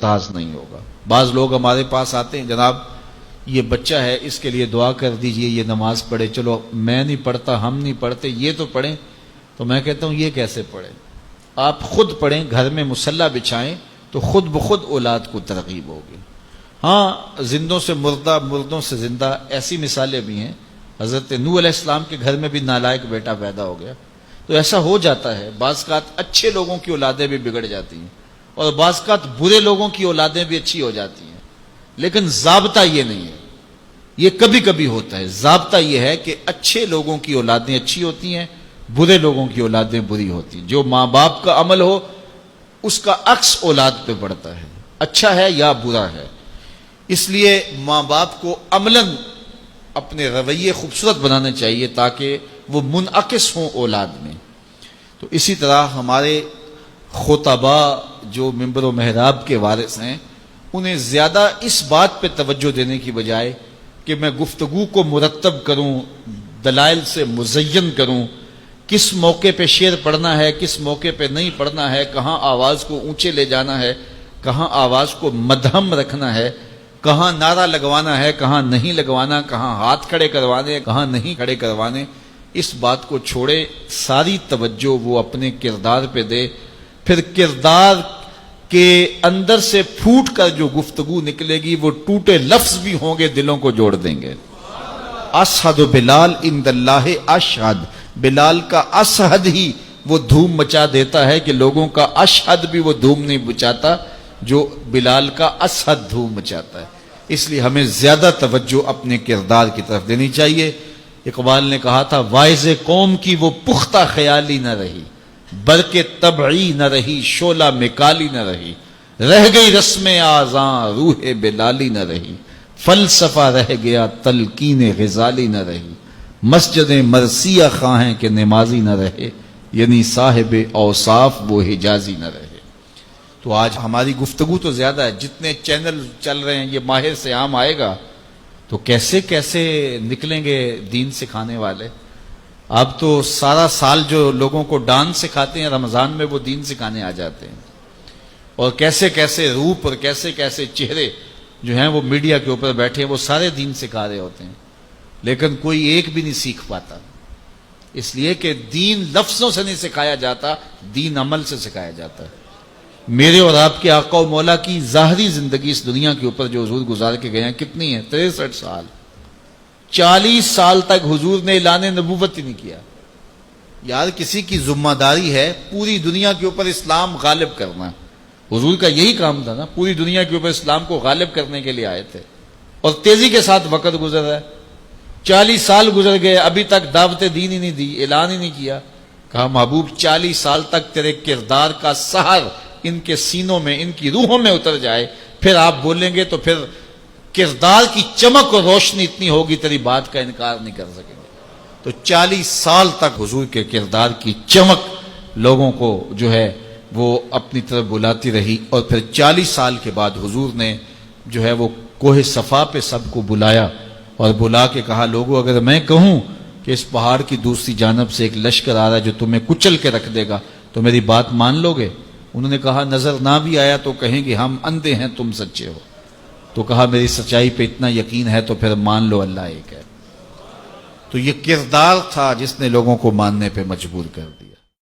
انداز نہیں ہوگا۔ بعض لوگ ہمارے پاس آتے ہیں، جناب یہ بچہ ہے اس کے لیے دعا کر دیجئے، یہ نماز پڑھے۔ چلو میں نہیں پڑھتا، ہم نہیں پڑھتے، یہ تو پڑھیں۔ تو میں کہتا ہوں یہ کیسے پڑھیں؟ آپ خود پڑھیں، گھر میں مصلی بچھائیں تو خود بخود اولاد کو ترغیب ہوگی۔ ہاں، زندوں سے مردہ، مردوں سے زندہ، ایسی مثالیں بھی ہیں۔ حضرت نوح علیہ السلام کے گھر میں بھی نالائق بیٹا پیدا ہو گیا۔ تو ایسا ہو جاتا ہے، بعض اوقات اچھے لوگوں کی اولادیں بھی بگڑ جاتی ہیں اور بعض اوقات برے لوگوں کی اولادیں بھی اچھی ہو جاتی ہیں، لیکن ضابطہ یہ نہیں ہے، یہ کبھی کبھی ہوتا ہے۔ ضابطہ یہ ہے کہ اچھے لوگوں کی اولادیں اچھی ہوتی ہیں، برے لوگوں کی اولادیں بری ہوتی ہیں۔ جو ماں باپ کا عمل ہو اس کا عکس اولاد پہ پڑتا ہے، اچھا ہے یا برا ہے۔ اس لیے ماں باپ کو عملاً اپنے رویے خوبصورت بنانا چاہیے تاکہ وہ منعکس ہوں اولاد میں۔ تو اسی طرح ہمارے خطباء جو منبر و محراب کے وارث ہیں، انہیں زیادہ اس بات پہ توجہ دینے کی بجائے کہ میں گفتگو کو مرتب کروں، دلائل سے مزین کروں، کس موقع پہ شعر پڑھنا ہے، کس موقع پہ نہیں پڑھنا ہے، کہاں آواز کو اونچے لے جانا ہے، کہاں آواز کو مدھم رکھنا ہے، کہاں نعرہ لگوانا ہے، کہاں نہیں لگوانا، کہاں ہاتھ کھڑے کروانے، کہاں نہیں کھڑے کروانے، اس بات کو چھوڑے، ساری توجہ وہ اپنے کردار پہ دے۔ پھر کردار کے اندر سے پھوٹ کر جو گفتگو نکلے گی وہ ٹوٹے لفظ بھی ہوں گے، دلوں کو جوڑ دیں گے۔ اشہد بلال عند اللہ اشہد، بلال کا اشہد ہی وہ دھوم مچا دیتا ہے کہ لوگوں کا اشہد بھی وہ دھوم نہیں مچاتا جو بلال کا اشہد دھوم مچاتا ہے۔ اس لیے ہمیں زیادہ توجہ اپنے کردار کی طرف دینی چاہیے۔ اقبال نے کہا تھا، واعظ قوم کی وہ پختہ خیالی نہ رہی، برق طبعی نہ رہی، شعلہ مکالی نہ رہی، رہ گئی رسم آذاں روح بلالی نہ رہی، فلسفہ رہ گیا تلقین غزالی نہ رہی، مسجد مرثیہ خواہیں کہ نمازی نہ رہے، یعنی صاحب اوصاف وہ حجازی نہ رہے۔ تو آج ہماری گفتگو تو زیادہ ہے، جتنے چینل چل رہے ہیں، یہ ماہر سے عام آئے گا تو کیسے کیسے نکلیں گے دین سکھانے والے۔ اب تو سارا سال جو لوگوں کو ڈانس سکھاتے ہیں، رمضان میں وہ دین سکھانے آ جاتے ہیں، اور کیسے کیسے روپ اور کیسے کیسے چہرے جو ہیں وہ میڈیا کے اوپر بیٹھے ہیں، وہ سارے دین سکھا رہے ہوتے ہیں، لیکن کوئی ایک بھی نہیں سیکھ پاتا، اس لیے کہ دین لفظوں سے نہیں سکھایا جاتا، دین عمل سے سکھایا جاتا ہے۔ میرے اور آپ کے آقا و مولا کی ظاہری زندگی اس دنیا کے اوپر جو حضور گزار کے گئے ہیں کتنی ہے؟ 63 سال۔ 40 سال تک حضور نے اعلان نبوت ہی نہیں کیا۔ یار کسی کی ذمہ داری ہے پوری دنیا کے اوپر اسلام غالب کرنا، حضور کا یہی کام تھا نا، پوری دنیا کے اوپر اسلام کو غالب کرنے کے لیے آئے تھے، اور تیزی کے ساتھ وقت گزر رہا ہے۔ 40 سال گزر گئے، ابھی تک دعوت دین ہی نہیں دی، اعلان ہی نہیں کیا۔ کہا محبوب 40 سال تک تیرے کردار کا سحر ان کے سینوں میں، ان کی روحوں میں اتر جائے، پھر آپ بولیں گے تو پھر کردار کی چمک اور روشنی اتنی ہوگی تیری بات کا انکار نہیں کر سکیں گے۔ تو 40 سال تک حضور کے کردار کی چمک لوگوں کو جو ہے وہ اپنی طرف بلاتی رہی، اور پھر 40 سال کے بعد حضور نے جو ہے وہ کوہ صفا پہ سب کو بلایا اور بلا کے کہا، لوگوں اگر میں کہوں کہ اس پہاڑ کی دوسری جانب سے ایک لشکر آ رہا ہے جو تمہیں کچل کے رکھ دے گا تو میری بات مان لو گے؟ انہوں نے کہا نظر نہ بھی آیا تو کہیں گے ہم اندھے ہیں تم سچے ہو۔ تو کہا میری سچائی پہ اتنا یقین ہے تو پھر مان لو اللہ ایک ہے۔ تو یہ کردار تھا جس نے لوگوں کو ماننے پہ مجبور کر دیا۔